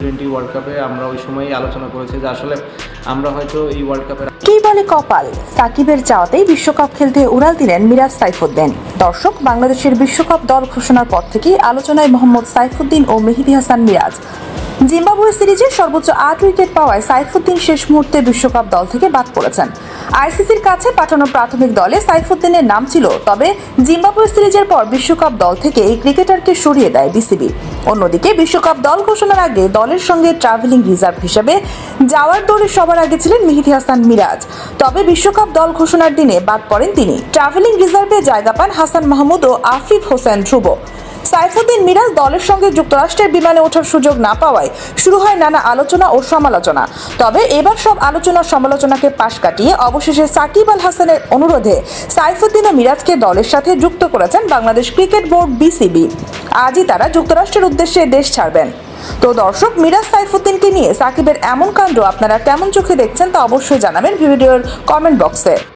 T20 world কাপে আমরা ওই সময়ই আলোচনা করেছি যে আসলে আমরা হয়তো এই ওয়ার্ল্ড কাপের কি বলে কপাল, সাকিবের চাওয়াতেই বিশ্বকাপ খেলতে উড়াল দিলেন মিরাজ সাইফুদ্দিন। দর্শক, বাংলাদেশের বিশ্বকাপ দল ঘোষণার পর থেকেই আলোচনায় মোহাম্মদ সাইফুদ্দিন ও মেহেদী হাসান মিরাজ। জিম্বাবুয়ে সিরিজে সর্বোচ্চ 8 উইকেট পাওয়ায় সাইফুদ্দিন শেষ মুহূর্তে বিশ্বকাপ দল থেকে বাদ পড়েছেন। আইসিসির কাছে পাঠানো প্রাথমিক দলে সাইফুদ্দিনের নাম ছিল, তবে জিম্বাবুয়ে সিরিজের পর বিশ্বকাপ দল থেকে এই ক্রিকেটারকে সরিয়ে দেয় বিসিবি। অন্যদিকে বিশ্বকাপ দল ঘোষণার আগে দলের সঙ্গে ট্রাভেলিং রিজার্ভ হিসেবে যাওয়ার দৌড়ে সবার আগে ছিলেন মেহেদী হাসান মিরাজ। তবে বিশ্বকাপ দল ঘোষণার দিনে বাদ পড়েন তিনি। ট্রাভেলিং রিজার্ভে জায়গা পান হাসান মাহমুদ ও আফিফ হোসেন ধ্রুব। সাইফুদ্দিন মিরাজ দলের সঙ্গে যুক্তরাষ্ট্রের বিমানে ওঠার সুযোগ না পাওয়ায় শুরু হয় নানা আলোচনা ও সমালোচনা। তবে এবার সব আলোচনা সমালোচনাকে পাশ কাটিয়ে অবশেষে সাকিব আল হাসানের অনুরোধে সাইফুদ্দিন ও মিরাজকে দলের সাথে যুক্ত করেছেন বাংলাদেশ ক্রিকেট বোর্ড বিসিবি। আজই তারা যুক্তরাষ্ট্রের উদ্দেশ্যে দেশ ছাড়বেন। তো দর্শক, মিরাজ সাইফুদ্দিনকে নিয়ে সাকিবের এমন কাণ্ড আপনারা কেমন চোখে দেখছেন তা অবশ্যই জানাবেন ভিডিওর কমেন্ট বক্সে।